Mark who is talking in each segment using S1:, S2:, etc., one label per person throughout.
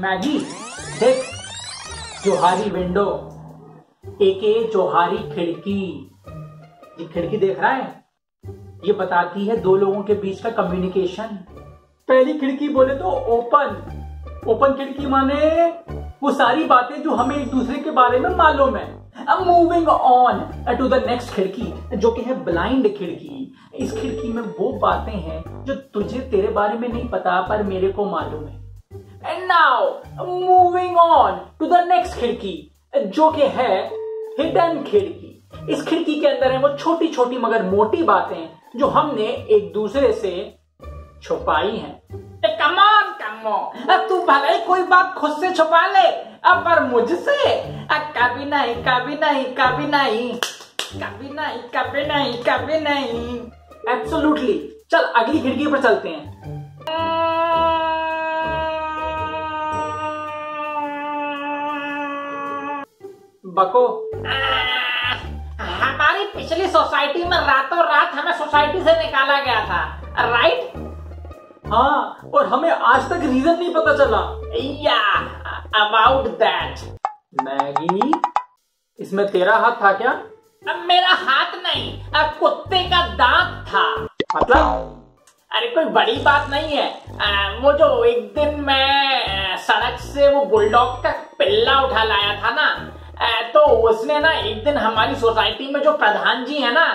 S1: Maggi देख, Johari window एके Johari खिड़की, ये खिड़की देख रहा है, ये बताती है दो लोगों के बीच का कम्युनिकेशन। पहली खिड़की बोले तो ओपन, ओपन खिड़की माने वो सारी बातें जो हमें एक दूसरे के बारे में मालूम है। अब moving on to the next खिड़की जो कि है ब्लाइंड खिड़की। इस खिड़की में वो बातें हैं जो तुझे तेरे बारे में नहीं पता पर मेरे को मालूम है। And now moving on to the next खिड़की जो कि है हिडन खिड़की। इस खिड़की के अंदर है वो छोटी छोटी मगर मोटी बातें जो हमने एक दूसरे से छुपाई हैं। कम ऑन तू भले कोई बात खुद से छुपा ले, अब पर मुझसे कभी नहीं कभी नहीं कभी नहीं कभी नहीं कभी नहीं कभी नहीं। एब्सोल्युटली। चल अगली खिड़की पर चलते हैं। बको, हमारी पिछली सोसाइटी में रातों रात हमें सोसाइटी से निकाला गया था, राइट? हाँ, और हमें आज तक रीजन नहीं पता चला। या अबाउट दैट। मैगी, इसमें तेरा हाथ था क्या? मेरा हाथ नहीं, कुत्ते का दांत था। मतलब? अरे कोई बड़ी बात नहीं है। वो जो एक दिन मैं सड़क से वो बुलडॉग का पिल्ला उठा लाया था ना, तो उसने ना एक दिन हमारी सोसाइटी में जो प्रधान जी है ना,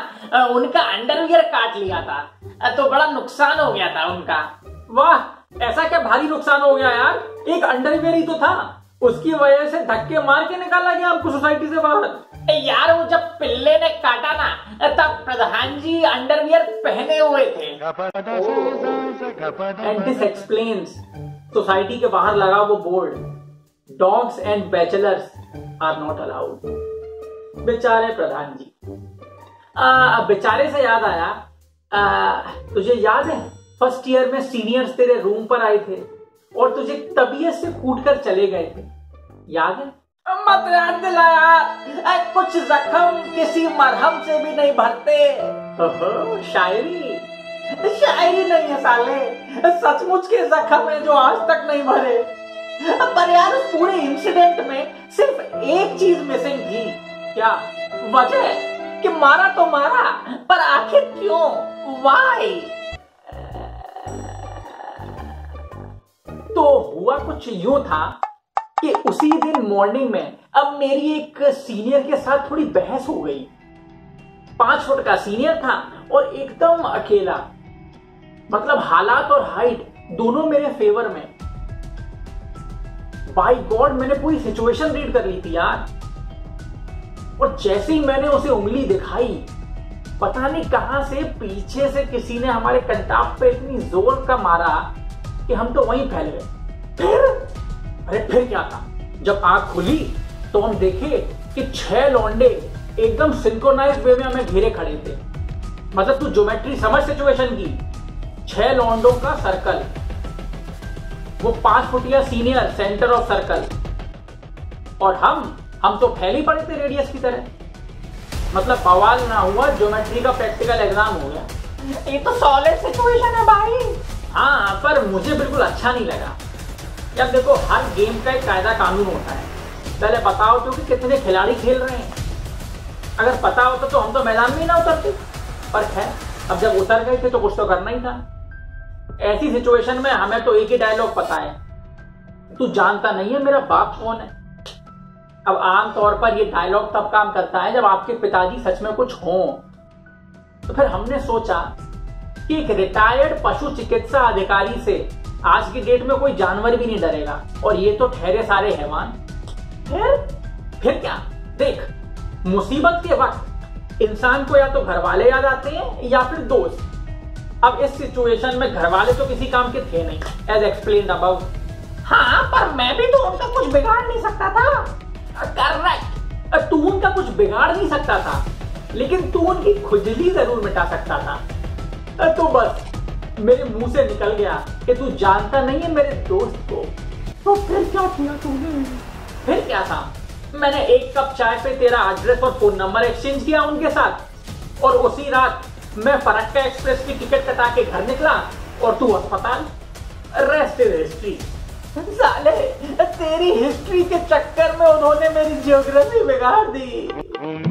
S1: उनका अंडरवियर काट लिया था, तो बड़ा नुकसान हो गया था उनका। वाह, ऐसा क्या भारी नुकसान हो गया यार? एक अंडरवियर ही तो था, उसकी वजह से धक्के मार के निकाला गया आपको सोसाइटी से बाहर। यार वो जब पिल्ले ने काटा ना, तब प्रधान जी अंडरवियर पहने हुए थे। एंड दिस एक्सप्लेन्स सोसाइटी के बाहर लगा वो board, dogs and bachelors are not allowed. बेचारे प्रधान जी। बेचारे से याद आया, तुझे याद है फर्स्ट ईयर में सीनियर्स तेरे रूम पर आए थे और तुझे तबीयत से कूटकर चले गए थे, याद है? मत याद दिलाया, कुछ जख्म किसी मरहम से भी नहीं भरते। शायरी शायरी नहीं है साले, सचमुच के जख्म है जो आज तक नहीं भरे। पर यार उस पूरे इंसिडेंट में सिर्फ एक चीज मिसिंग थी। क्या वजह? कि मारा तो मारा, पर आखिर क्यों? वाई? तो हुआ कुछ यूं था कि उसी दिन मॉर्निंग में अब मेरी एक सीनियर के साथ थोड़ी बहस हो गई। 5 फुट का सीनियर था और एकदम अकेला, मतलब हालात और हाइट दोनों मेरे फेवर में। बाय गॉड, मैंने पूरी सिचुएशन रीड कर ली थी यार। और जैसे ही मैंने उसे उंगली दिखाई, पता नहीं कहां से पीछे से किसी ने हमारे कंटाप पे इतनी जोर का मारा कि हम तो वहीं फैल गए। फिर क्या था? जब आंख खुली तो हम देखे कि 6 लौंडे एकदम सिंक्रोनाइज्ड वे में हमें घेरे खड़े थे। मतलब तू ज्योमेट्री समझ सिचुएशन की। 6 लौंडों का सर्कल, वो 5 फुटिया सीनियर सेंटर ऑफ सर्कल, और हम तो फैल ही पड़े थे रेडियस की तरह। मतलब बवाल ना हुआ, ज्योमेट्री का प्रैक्टिकल एग्जाम हो गया। ये तो सॉलिड सिचुएशन है भाई। हाँ, पर मुझे बिल्कुल अच्छा नहीं लगा। यार देखो, हर गेम का एक कायदा कानून होता है। पहले बताओ तो कि कितने खिलाड़ी खेल रहे हैं। अगर पता होता तो हम तो मैदान में ही ना उतरते। पर खैर, अब जब उतर गए थे तो कुछ तो करना ही था। ऐसी सिचुएशन में हमें तो एक ही डायलॉग पता है, तू जानता नहीं है मेरा बाप कौन है। अब आमतौर पर यह डायलॉग तब काम करता है जब आपके पिताजी सच में कुछ हों। तो फिर हमने सोचा कि एक रिटायर्ड पशु चिकित्सा अधिकारी से आज की डेट में कोई जानवर भी नहीं डरेगा, और ये तो ठहरे सारे हैवान। फिर क्या? देख, मुसीबत के वक्त इंसान को या तो घर वाले याद आते हैं या फिर दोस्त। अब इस सिचुएशन में घर वाले तो किसी काम के थे नहीं, एज एक्सप्लेन्ड अबाउट। हाँ, पर मैं भी तो उनका कुछ बिगाड़ नहीं सकता था। करेक्ट, तू उनका कुछ बिगाड़ नहीं सकता था, लेकिन तू उनकी खुजली जरूर मिटा सकता था। तो बस मेरे मुंह से निकल गया कि तू जानता नहीं है मेरे दोस्त को। तो फिर क्या किया तूने? फिर क्या था? मैंने 1 कप चाय पे तेरा एड्रेस और फोन नंबर एक्सचेंज किया उनके साथ, और उसी रात मैं फरक्का एक्सप्रेस की टिकट कटा के घर निकला और तू अस्पताल। Rest is history. साले तेरी हिस्ट्री के चक्कर में उन्होंने मेरी ज्योग्राफी बिगाड़ दी।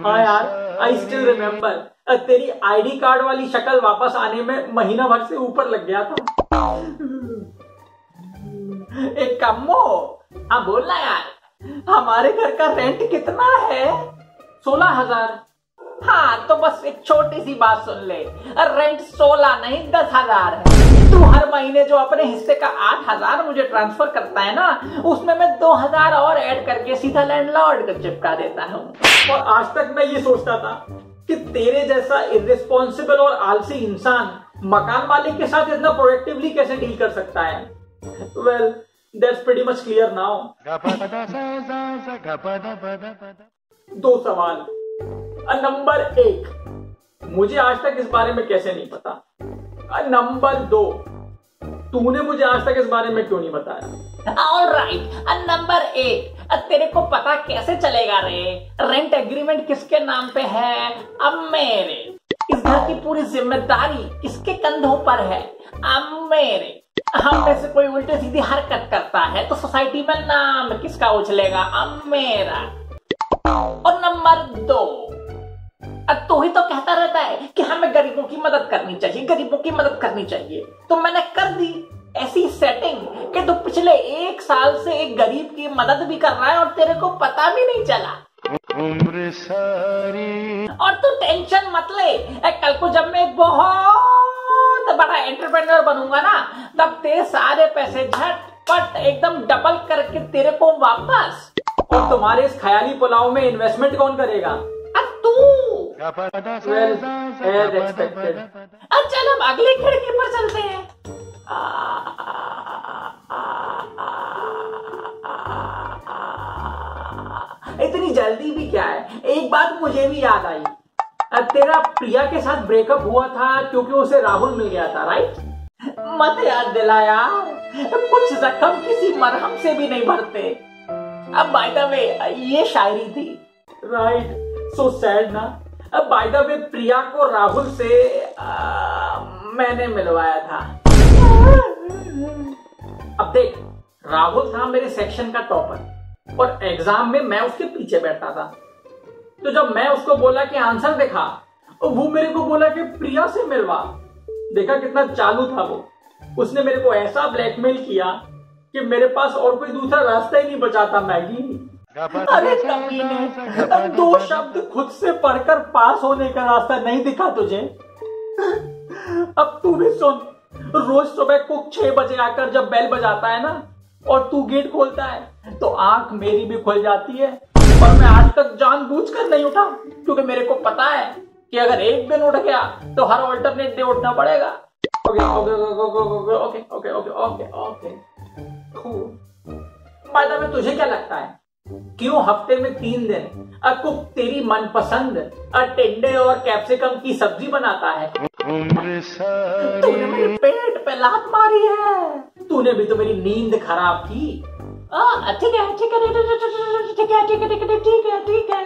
S1: हाँ यार, आई स्टिल रिमेम्बर, तेरी आईडी कार्ड वाली शक्ल वापस आने में महीना भर से ऊपर लग गया था। एक कम्मो, हाँ बोलना यार, हमारे घर का रेंट कितना है? 16,000। हाँ तो बस एक छोटी सी बात सुन ले, रेंट 16 नहीं 10,000 है। तू हर महीने जो अपने हिस्से का 8,000 मुझे ट्रांसफर करता है ना, उसमें मैं 2,000 और ऐड करके सीधा लैंडलॉर्ड को चिपका देता हूँ। और आज तक मैं ये सोचता था कि तेरे जैसा इर्रेस्पॉन्सिबल और आलसी इंसान मकान मालिक के साथ इतना प्रोएक्टिवली कैसे डील कर सकता है। Well, that's pretty much clear now. 2 सवाल। नंबर 1, मुझे आज तक इस बारे में कैसे नहीं पता। नंबर 2, तूने मुझे आज तक इस बारे में क्यों नहीं बताया। ऑलराइट, नंबर 1, तेरे को पता कैसे चलेगा रे? रेंट एग्रीमेंट किसके नाम पे है? अब मेरे। इस घर की पूरी जिम्मेदारी किसके कंधों पर है? अब मेरे। हम में से कोई उल्टे सीधी हरकत करता है तो सोसाइटी में नाम किसका उछलेगा? अब मेरा। और नंबर 2, तू ही तो कहता रहता है कि हमें गरीबों की मदद करनी चाहिए, गरीबों की मदद करनी चाहिए, तो मैंने कर दी ऐसी सेटिंग कि तू पिछले 1 साल से एक गरीब की मदद भी कर रहा है और तेरे को पता भी नहीं चला। उम्र सारी। और तू टेंशन मत ले, कल को जब मैं एक बहुत बड़ा एंटरप्रेन्योर बनूंगा ना, तब तेरे सारे पैसे झटपट एकदम डबल करके तेरे को वापस। और तुम्हारे इस ख्याली पुलाव में इन्वेस्टमेंट कौन करेगा? तू। Well, as expected. चल अब अगली खिड़की पर चलते हैं। इतनी जल्दी भी क्या है? एक बात मुझे भी याद आई, तेरा प्रिया के साथ ब्रेकअप हुआ था क्योंकि उसे राहुल मिल गया था, राइट? मत याद दिला यार, कुछ जख्म किसी मरहम से भी नहीं भरते। अब बाय द वे ये शायरी थी, राइट? सो सैड ना। अब बाय द वे प्रिया को राहुल से मैंने मिलवाया था। अब देख, राहुल था मेरे सेक्शन का टॉपर और एग्जाम में मैं उसके पीछे बैठता था। तो जब मैं उसको बोला कि आंसर दिखा, वो मेरे को बोला कि प्रिया से मिलवा। देखा कितना चालू था वो। उसने मेरे को ऐसा ब्लैकमेल किया कि मेरे पास और कोई दूसरा रास्ता ही नहीं बचा था। मैगी, अरे कमीने, 2 शब्द खुद से पढ़कर पास होने का रास्ता नहीं दिखा तुझे? अब तू भी सुन, रोज सुबह को 6 बजे आकर जब बेल बजाता है ना और तू गेट खोलता है तो आंख मेरी भी खुल जाती है। और मैं आज तक जानबूझकर नहीं उठा क्योंकि मेरे को पता है कि अगर एक दिन उठ गया तो हर ऑल्टरनेट डे उठना पड़ेगा। Okay okay okay okay okay okay okay. By the way, तुझे क्या लगता है क्यों हफ्ते में 3 दिन कुक तेरी मनपसंद टिंडे और कैप्सिकम की सब्जी बनाता है? तूने मेरे पेट पे लात मारी है। तूने भी तो मेरी नींद खराब की। ठीक है ठीक है ठीक है ठीक है ठीक है ठीक है ठीक है ठीक है।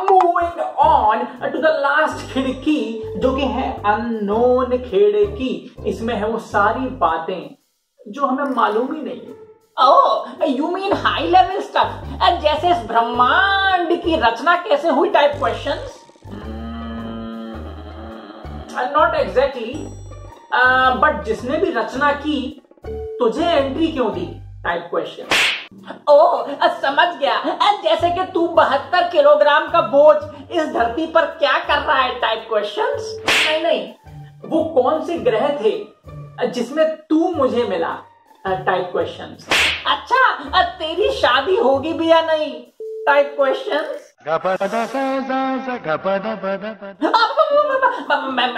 S1: Moving on to the last खिड़की, जो कि है अननोन खिड़की। इसमें है वो सारी बातें जो हमें मालूम ही नहीं है। Oh, you mean high level stuff, जैसे इस ब्रह्मांड की रचना कैसे हुई type questions? Not exactly, but जिसने भी रचना की तुझे एंट्री क्यों दी टाइप क्वेश्चन। ओह, समझ गया, जैसे कि तू 72 किलोग्राम का बोझ इस धरती पर क्या कर रहा है टाइप क्वेश्चंस। नहीं नहीं, वो कौन से ग्रह थे जिसमें तू मुझे मिला टाइप क्वेश्चंस। अच्छा, तेरी शादी होगी भी या नहीं टाइप क्वेश्चंस। मैं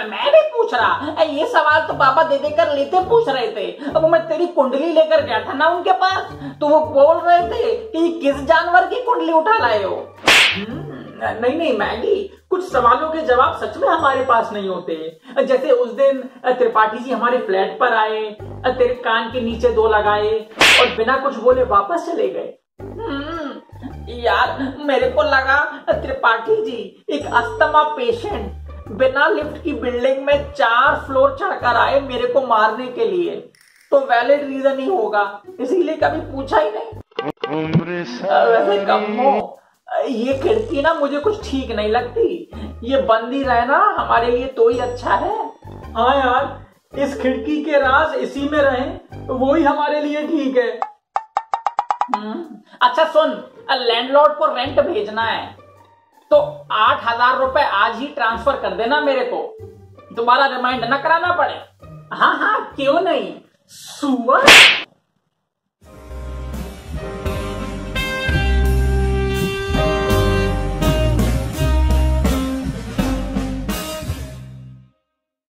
S1: नहीं पूछ रहा, ये सवाल तो बाबा दे देकर लेते पूछ रहे थे। अब मैं तेरी कुंडली लेकर गया था ना उनके पास, तो वो बोल रहे थे कि किस जानवर की कुंडली उठा लाए हो। नहीं नहीं मैगी, कुछ सवालों के जवाब सच में हमारे पास नहीं होते। जैसे उस दिन त्रिपाठी जी हमारे फ्लैट पर आए, तेरे कान के नीचे 2 लगाए और बिना कुछ बोले वापस चले गए। यार, मेरे को लगा त्रिपाठी जी एक अस्थमा पेशेंट बिना लिफ्ट की बिल्डिंग में 4 फ्लोर चढ़कर आए मेरे को मारने के लिए। तो वैलिड रीजन ही होगा, इसीलिए कभी पूछा ही नहीं। वैसे कम्मो, ये खिड़की ना मुझे कुछ ठीक नहीं लगती, ये बंद ही रहना हमारे लिए तो ही अच्छा है। हाँ यार, इस खिड़की के राज इसी में रहें वो ही हमारे लिए ठीक है। अच्छा सुन, लैंडलॉर्ड को रेंट भेजना है तो 8,000 रुपए आज ही ट्रांसफर कर देना मेरे को, दोबारा रिमाइंड ना कराना पड़े। हाँ हाँ क्यों नहीं। सुअर